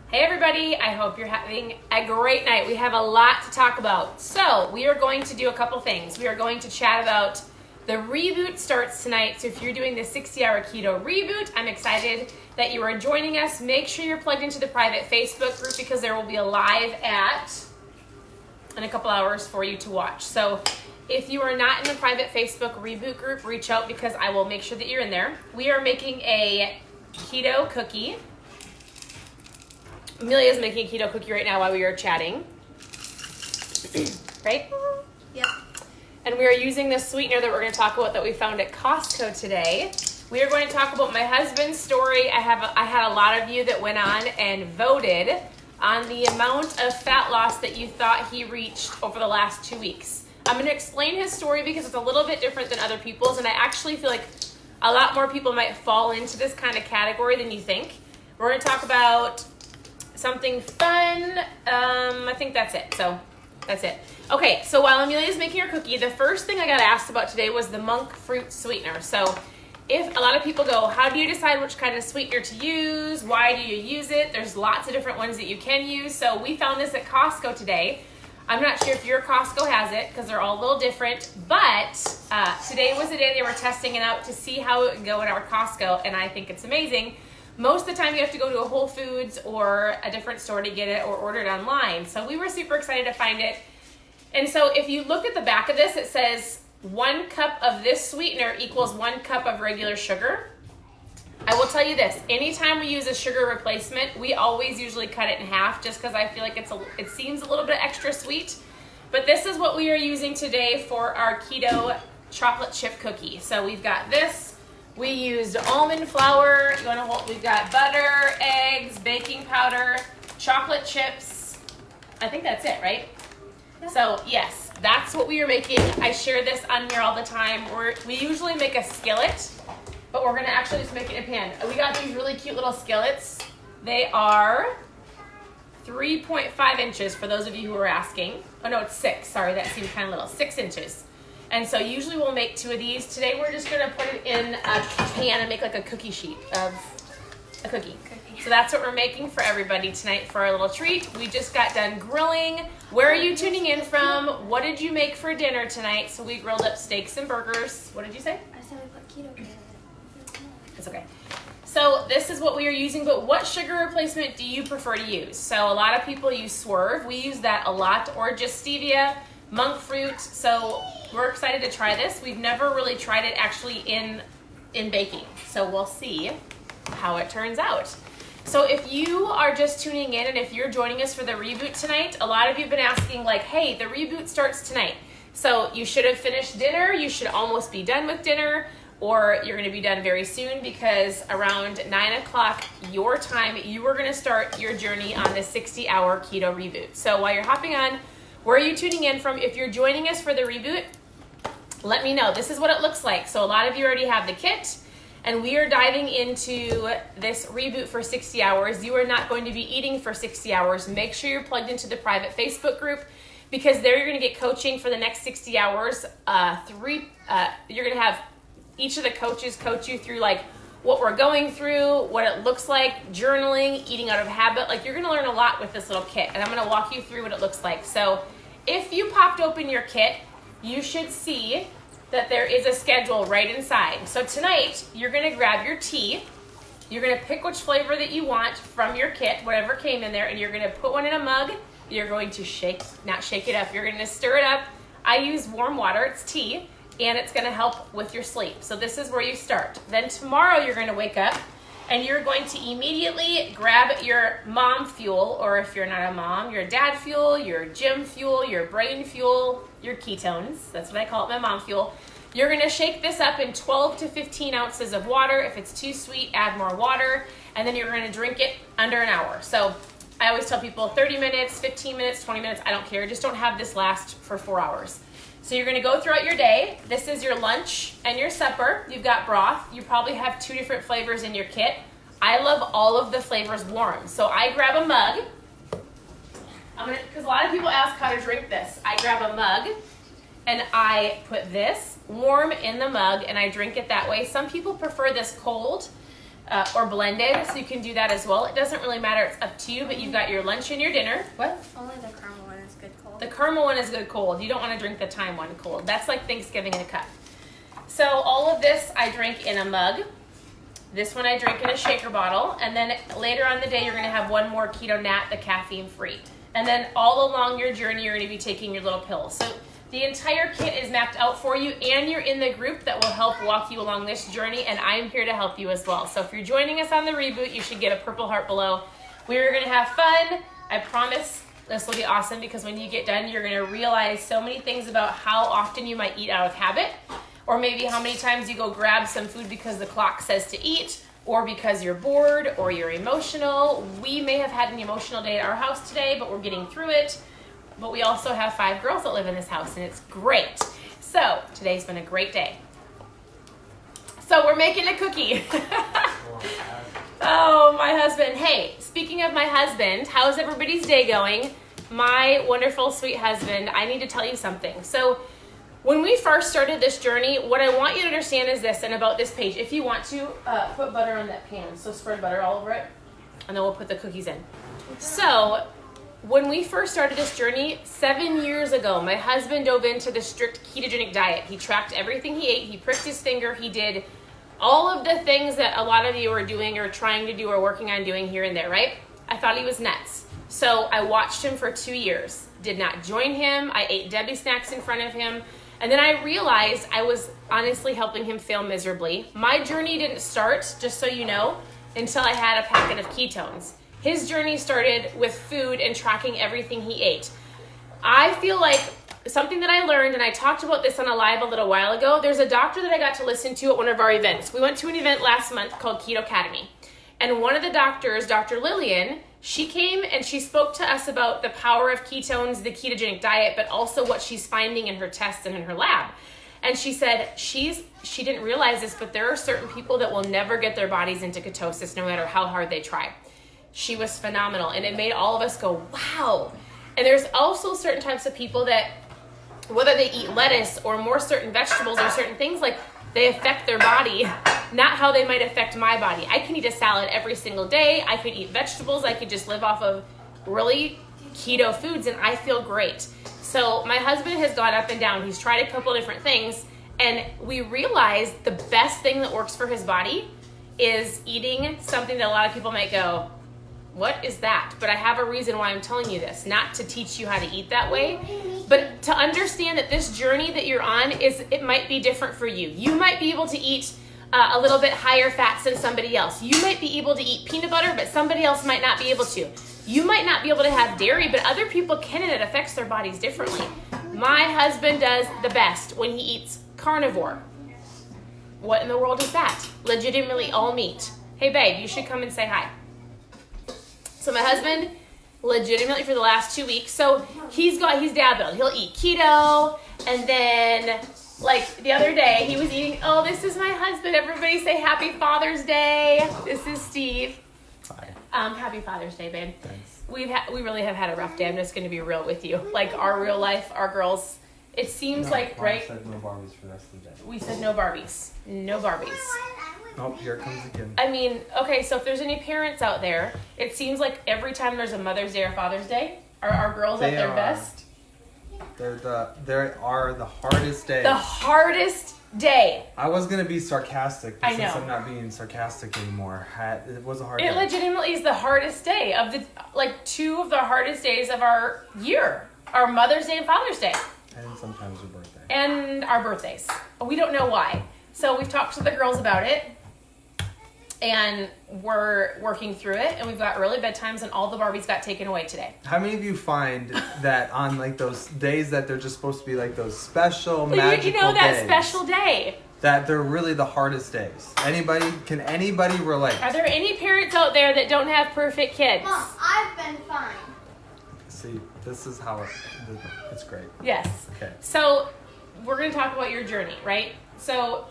Hey everybody, I hope you're having a great night. We have a lot to talk about. So we are going to do a couple things. We are going to chat about the reboot starts tonight. So if you're doing the 60-hour keto reboot, I'm excited that you are joining us. Make sure you're plugged into the private Facebook group because there will be a live in a couple hours for you to watch. So if you are not in the private Facebook reboot group, reach out because I will make sure that you're in there. We are making a keto cookie. Amelia is making a keto cookie right now while we are chatting. Right? Yep. And we are using this sweetener that we're going to talk about that we found at Costco today. We are going to talk about my husband's story. I had a lot of you that went on and voted on the amount of fat loss that you thought he reached over the last 2 weeks. I'm going to explain his story because it's a little bit different than other people's, and I actually feel like a lot more people might fall into this kind of category than you think. We're going to talk about something fun. I think that's it. So that's it. Okay, so while Amelia's making her cookie, the first thing I got asked about today was the monk fruit sweetener. So if a lot of people go, how do you decide which kind of sweetener to use? Why do you use it? There's lots of different ones that you can use. So we found this at Costco today. I'm not sure if your Costco has it because they're all a little different, but today was the day they were testing it out to see how it would go at our Costco, and I think it's amazing. Most of the time you have to go to a Whole Foods or a different store to get it or order it online. So we were super excited to find it. And so if you look at the back of this, it says 1 cup of this sweetener equals 1 cup of regular sugar. I will tell you this, anytime we use a sugar replacement, we always usually cut it in half just because I feel like it seems a little bit extra sweet. But this is what we are using today for our keto chocolate chip cookie. So we've got this. We used almond flour. We've got butter, eggs, baking powder, chocolate chips. I think that's it, right? Yeah. So yes, that's what we are making. I share this on here all the time. We usually make a skillet, but we're gonna actually just make it in a pan. We got these really cute little skillets. They are 3.5 inches for those of you who are asking. Oh no, it's 6. Sorry, that seemed kind of little. 6 inches. And so usually we'll make 2 of these. Today we're just gonna put it in a pan and make like a cookie sheet of a cookie. So that's what we're making for everybody tonight for our little treat. We just got done grilling. Where are you tuning in from? What did you make for dinner tonight? So we grilled up steaks and burgers. What did you say? I said we put keto in it. It's okay. So this is what we are using, but what sugar replacement do you prefer to use? So a lot of people use Swerve. We use that a lot, or just stevia, monk fruit. So we're excited to try this. We've never really tried it actually in baking. So we'll see how it turns out. So if you are just tuning in and if you're joining us for the reboot tonight, a lot of you have been asking like, hey, the reboot starts tonight. So you should have finished dinner. You should almost be done with dinner, or you're going to be done very soon because around 9 o'clock your time, you are going to start your journey on the 60-hour keto reboot. So while you're hopping on, where are you tuning in from? If you're joining us for the reboot, let me know. This is what it looks like. So a lot of you already have the kit, and we are diving into this reboot for 60 hours. You are not going to be eating for 60 hours. Make sure you're plugged into the private Facebook group because there you're going to get coaching for the next 60 hours. You're going to have each of the coaches coach you through like what we're going through, what it looks like, journaling, eating out of habit. Like you're going to learn a lot with this little kit, and I'm going to walk you through what it looks like. So if you popped open your kit, you should see that there is a schedule right inside. So tonight, you're gonna grab your tea, you're gonna pick which flavor that you want from your kit, whatever came in there, and you're gonna put one in a mug. You're going to not shake it up, you're gonna stir it up. I use warm water, it's tea, and it's gonna help with your sleep. So this is where you start. Then tomorrow you're gonna wake up and you're going to immediately grab your mom fuel, or if you're not a mom, your dad fuel, your gym fuel, your brain fuel, your ketones. That's what I call it, my mom fuel. You're gonna shake this up in 12 to 15 ounces of water. If it's too sweet, add more water, and then you're gonna drink it under an hour. So I always tell people 30 minutes, 15 minutes, 20 minutes, I don't care. Just don't have this last for 4 hours. So you're gonna go throughout your day. This is your lunch and your supper. You've got broth. You probably have 2 different flavors in your kit. I love all of the flavors warm. So I grab a mug. Because a lot of people ask how to drink this. I grab a mug and I put this warm in the mug and I drink it that way. Some people prefer this cold. or blended, so you can do that as well. It doesn't really matter, it's up to you, but you've got your lunch and your dinner. What? Only the caramel one is good cold. The caramel one is good cold. You don't want to drink the thyme one cold. That's like Thanksgiving in a cup. So all of this I drink in a mug. This one I drink in a shaker bottle. And then later on in the day, you're going to have one more Keto Nat, the caffeine free. And then all along your journey, you're going to be taking your little pills. So the entire kit is mapped out for you, and you're in the group that will help walk you along this journey, and I'm here to help you as well. So if you're joining us on the reboot, you should get a purple heart below. We're going to have fun. I promise this will be awesome, because when you get done, you're going to realize so many things about how often you might eat out of habit, or maybe how many times you go grab some food because the clock says to eat, or because you're bored, or you're emotional. We may have had an emotional day at our house today, but we're getting through it. But we also have 5 girls that live in this house, and it's great. So today's been a great day. So we're making a cookie. Oh, my husband. Hey, speaking of my husband, how's everybody's day going? My wonderful, sweet husband, I need to tell you something. So when we first started this journey, what I want you to understand is this, and about this page. If you want to, put butter on that pan. So spread butter all over it, and then we'll put the cookies in. So when we first started this journey 7 years ago, my husband dove into the strict ketogenic diet. He tracked everything he ate. He pricked his finger. He did all of the things that a lot of you are doing or trying to do or working on doing here and there, right? I thought he was nuts. So I watched him for 2 years, did not join him. I ate Debbie snacks in front of him. And then I realized I was honestly helping him fail miserably. My journey didn't start, just so you know, until I had a packet of ketones. His journey started with food and tracking everything he ate. I feel like something that I learned, and I talked about this on a live a little while ago, there's a doctor that I got to listen to at one of our events. We went to an event last month called Keto Academy. And one of the doctors, Dr. Lillian, she came and she spoke to us about the power of ketones, the ketogenic diet, but also what she's finding in her tests and in her lab. And she said she didn't realize this, but there are certain people that will never get their bodies into ketosis no matter how hard they try. She was phenomenal, and it made all of us go, wow. And there's also certain types of people that, whether they eat lettuce or more certain vegetables or certain things, like they affect their body, not how they might affect my body. I can eat a salad every single day. I could eat vegetables. I could just live off of really keto foods, and I feel great. So my husband has gone up and down. He's tried a couple different things, and we realized the best thing that works for his body is eating something that a lot of people might go, what is that? But I have a reason why I'm telling you this, not to teach you how to eat that way, but to understand that this journey that you're on it might be different for you. You might be able to eat a little bit higher fats than somebody else. You might be able to eat peanut butter, but somebody else might not be able to. You might not be able to have dairy, but other people can, and it affects their bodies differently. My husband does the best when he eats carnivore. What in the world is that? Legitimately all meat. Hey babe, you should come and say hi. So my husband, legitimately for the last 2 weeks, so he's dabbled. He'll eat keto, and then like the other day he was eating, oh, this is my husband. Everybody say happy Father's Day. This is Steve. Hi. Happy Father's Day, babe. Thanks. We really have had a rough day. I'm just going to be real with you. Like our real life, our girls, it seems like, right? I said no Barbies for the rest of the day. We said no Barbies. No Barbies. Oh, here it comes again. I mean, okay, so if there's any parents out there, it seems like every time there's a Mother's Day or Father's Day, are our girls at their best? They are the hardest day. The hardest day. I was gonna be sarcastic, but I know. since I'm not being sarcastic anymore, it was a hard day. It legitimately is the hardest day of the, like, 2 of the hardest days of our year. Our Mother's Day and Father's Day. And sometimes your birthday. And our birthdays. We don't know why. So we've talked to the girls about it. And we're working through it, and we've got early bedtimes, and all the Barbies got taken away today. How many of you find that on like those days that they're just supposed to be like those special But magical you know that days, special day. that they're really the hardest days? Can anybody relate? Are there any parents out there that don't have perfect kids? Mom, I've been fine. See, this is how it's great. Yes. Okay. So we're going to talk about your journey, right? So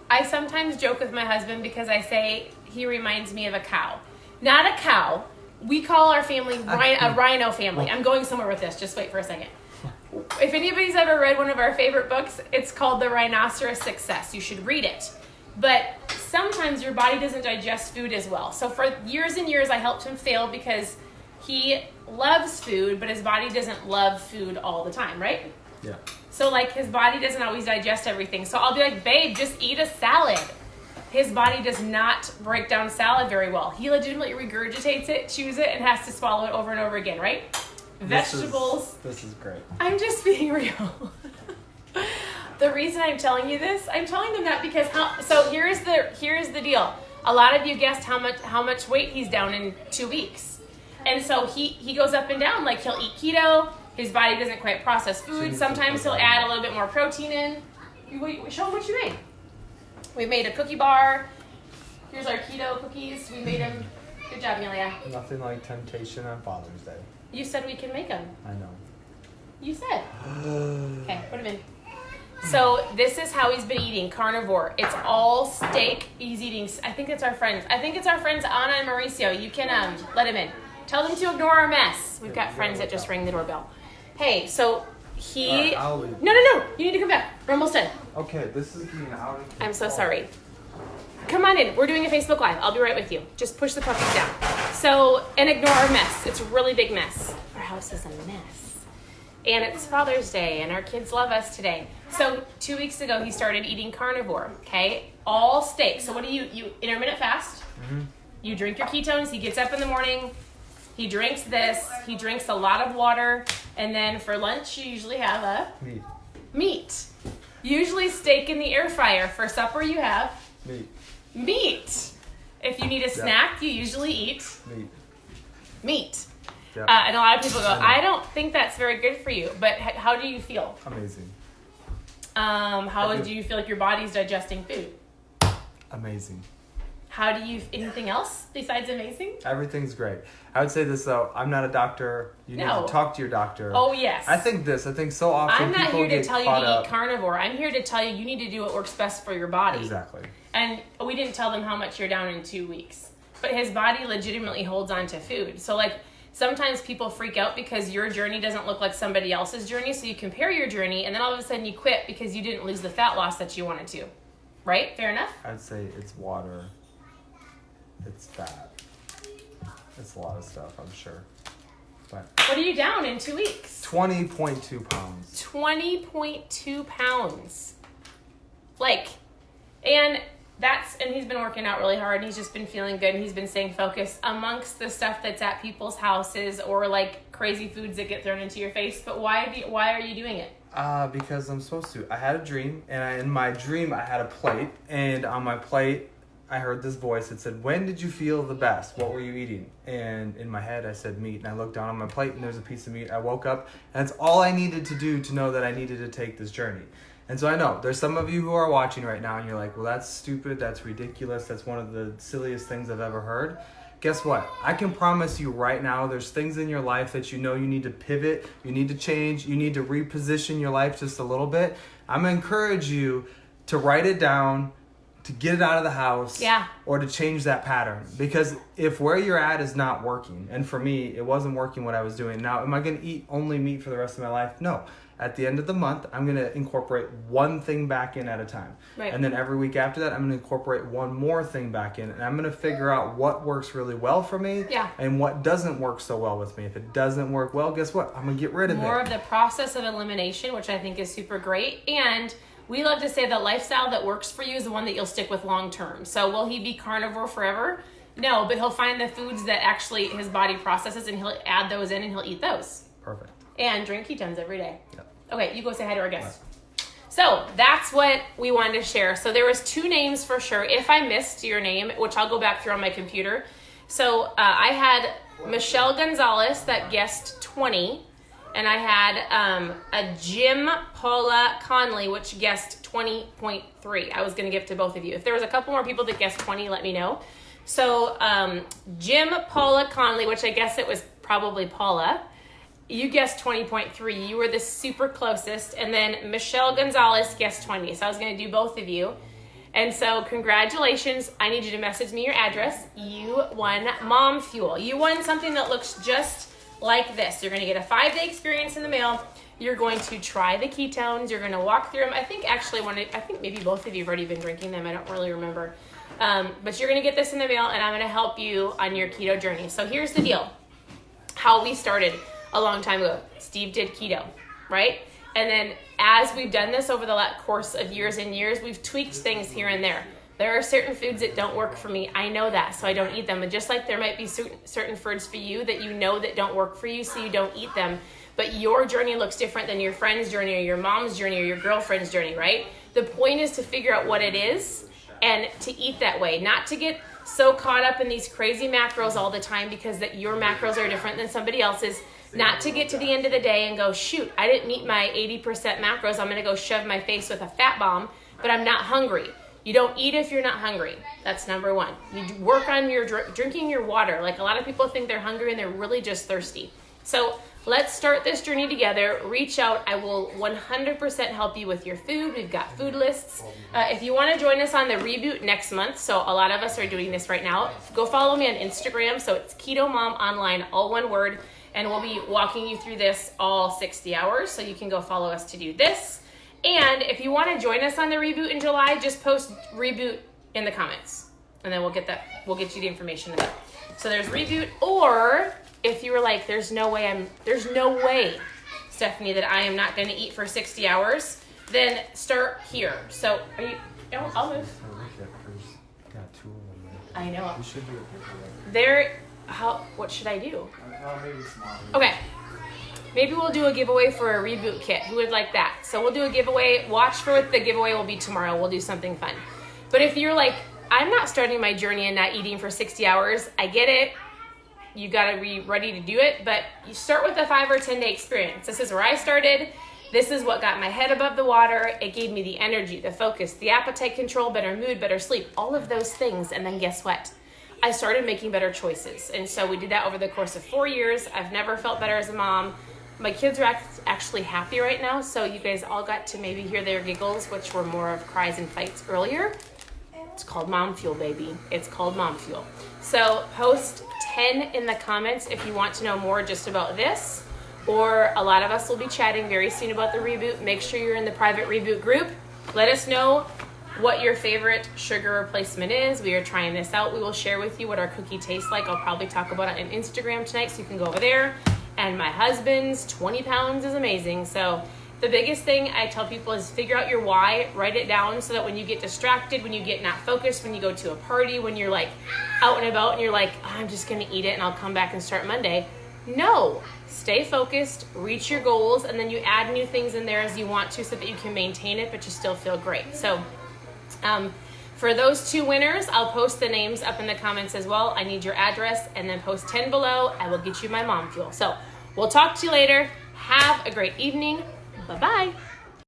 I sometimes joke with my husband because I say he reminds me of a cow. Not a cow. We call our family a rhino family. I'm going somewhere with this. Just wait for a second. If anybody's ever read one of our favorite books, it's called The Rhinoceros Success. You should read it. But sometimes your body doesn't digest food as well. So for years and years, I helped him fail because he loves food, but his body doesn't love food all the time, right? Yeah. So like his body doesn't always digest everything. So I'll be like, babe, just eat a salad. His body does not break down salad very well. He legitimately regurgitates it, chews it, and has to swallow it over and over again, right? Vegetables. This is great. I'm just being real. The reason I'm telling you this, I'm telling them that because so here's the deal. A lot of you guessed how much weight he's down in 2 weeks. And so he goes up and down. Like he'll eat keto. His body doesn't quite process food. Sometimes he'll add a little bit more protein in. Show him what you made. We made a cookie bar. Here's our keto cookies. We made them. Good job, Amelia. Nothing like temptation on Father's Day. You said we can make them. I know. You said. Okay, put them in. So this is how he's been eating, carnivore. It's all steak. He's eating, I think it's our friends. Anna and Mauricio. You can let him in. Tell them to ignore our mess. We've got friends that just rang the doorbell. Hey, so he... I'll leave. No. You need to come back. We're almost done. Okay, this is getting out of control. I'm so sorry. Come on in. We're doing a Facebook Live. I'll be right with you. Just push the puppies down. So, and ignore our mess. It's a really big mess. Our house is a mess. And it's Father's Day, and our kids love us today. So 2 weeks ago, he started eating carnivore, okay? All steak. So what do you intermittent fast? Mm-hmm. You drink your ketones. He gets up in the morning. He drinks this. He drinks a lot of water. And then for lunch, you usually have a... Meat. Usually steak in the air fryer. For supper, you have... Meat. If you need a snack, you usually eat... Meat. Yep. And a lot of people go, I don't think that's very good for you. But how do you feel? Amazing. How do you feel like your body's digesting food? Amazing. How do you, anything else besides amazing? Everything's great. I would say this though, I'm not a doctor. You need to talk to your doctor. Oh yes. I think so often I'm not people here to get tell you caught to up. eat carnivore. I'm here to tell you need to do what works best for your body. Exactly. And we didn't tell them how much you're down in 2 weeks. But his body legitimately holds on to food. So like sometimes people freak out because your journey doesn't look like somebody else's journey. So you compare your journey and then all of a sudden you quit because you didn't lose the fat loss that you wanted to. Right? Fair enough? I'd say it's water. It's fat. It's a lot of stuff, I'm sure. But what are you down in 2 weeks? 20.2 pounds. 20.2 pounds. Like, and he's been working out really hard and he's just been feeling good and he's been staying focused amongst the stuff that's at people's houses or like crazy foods that get thrown into your face. But why are you doing it? Because I'm supposed to. I had a dream and in my dream I had a plate and on my plate I heard this voice that said, when did you feel the best? What were you eating? And in my head, I said meat. And I looked down on my plate and there's a piece of meat. I woke up and that's all I needed to do to know that I needed to take this journey. And so I know there's some of you who are watching right now and you're like, well, that's stupid. That's ridiculous. That's one of the silliest things I've ever heard. Guess what? I can promise you right now, there's things in your life that you know you need to pivot. You need to change. You need to reposition your life just a little bit. I'm going to encourage you to write it down, to get it out of the house, or to change that pattern. Because if where you're at is not working, and for me, it wasn't working what I was doing. Now, am I going to eat only meat for the rest of my life? No. At the end of the month, I'm going to incorporate one thing back in at a time. Right. And then every week after that, I'm going to incorporate one more thing back in. And I'm going to figure out what works really well for me and what doesn't work so well with me. If it doesn't work well, guess what? I'm going to get rid of it. More of the process of elimination, which I think is super great. And we love to say the lifestyle that works for you is the one that you'll stick with long term. So will he be carnivore forever? No, but he'll find the foods that actually his body processes and he'll add those in and he'll eat those. Perfect. And drink ketones every day. Yep. Okay, you go say hi to our guests. Right. So that's what we wanted to share. So there was 2 names for sure. If I missed your name, which I'll go back through on my computer. So I had Michelle Gonzalez that guessed 20. And I had a Jim Paula Conley, which guessed 20.3. I was going to give to both of you. If there was a couple more people that guessed 20, let me know. So Jim Paula Conley, which I guess it was probably Paula, you guessed 20.3. You were the super closest. And then Michelle Gonzalez guessed 20. So I was going to do both of you. And so congratulations. I need you to message me your address. You won Mom Fuel. You won something that looks just like this. You're gonna get a 5-day experience in the mail. You're going to try the ketones. You're gonna walk through them. I think maybe both of you have already been drinking them. I don't really remember. But you're gonna get this in the mail, and I'm gonna help you on your keto journey. So here's the deal. How we started a long time ago. Steve did keto, right? And then as we've done this over the course of years and years, we've tweaked things here and there. There are certain foods that don't work for me. I know that, so I don't eat them. And just like there might be certain foods for you that you know that don't work for you, so you don't eat them. But your journey looks different than your friend's journey or your mom's journey or your girlfriend's journey, right? The point is to figure out what it is and to eat that way, not to get so caught up in these crazy macros all the time because that your macros are different than somebody else's. Not to get to the end of the day and go, shoot, I didn't meet my 80% macros. I'm going to go shove my face with a fat bomb, but I'm not hungry. You don't eat if you're not hungry. That's number one. You work on your drinking your water. Like a lot of people think they're hungry and they're really just thirsty. So let's start this journey together. Reach out. I will 100% help you with your food. We've got food lists. If you want to join us on the reboot next month, so a lot of us are doing this right now, go follow me on Instagram. So it's Keto Mom Online, all one word. And we'll be walking you through this all 60 hours. So you can go follow us to do this. And if you want to join us on the reboot in July, just post reboot in the comments. And then we'll get you the information of that. So there's reboot, or if you were like, there's no way, Stephanie, that I am not going to eat for 60 hours, then start here. So I'll move. Got 2 of them. I know. We should do it. What should I do? Maybe small. Okay. Maybe we'll do a giveaway for a reboot kit. Who would like that? So we'll do a giveaway. Watch for what the giveaway will be tomorrow. We'll do something fun. But if you're like, I'm not starting my journey and not eating for 60 hours, I get it. You got to be ready to do it. But you start with a 5 or 10-day experience. This is where I started. This is what got my head above the water. It gave me the energy, the focus, the appetite control, better mood, better sleep, all of those things. And then guess what? I started making better choices. And so we did that over the course of 4 years. I've never felt better as a mom. My kids are actually happy right now, so you guys all got to maybe hear their giggles, which were more of cries and fights earlier. It's called Mom Fuel, baby. It's called Mom Fuel. So post 10 in the comments if you want to know more just about this, or a lot of us will be chatting very soon about the reboot. Make sure you're in the private reboot group. Let us know what your favorite sugar replacement is. We are trying this out. We will share with you what our cookie tastes like. I'll probably talk about it on Instagram tonight, so you can go over there. And my husband's 20 pounds is amazing. So the biggest thing I tell people is figure out your why, write it down so that when you get distracted, when you get not focused, when you go to a party, when you're like out and about and you're like, oh, I'm just gonna eat it and I'll come back and start Monday. No, stay focused, reach your goals, and then you add new things in there as you want to so that you can maintain it, but you still feel great. So for those 2 winners, I'll post the names up in the comments as well. I need your address, and then post 10 below. I will get you my Mom Fuel. So we'll talk to you later. Have a great evening. Bye-bye.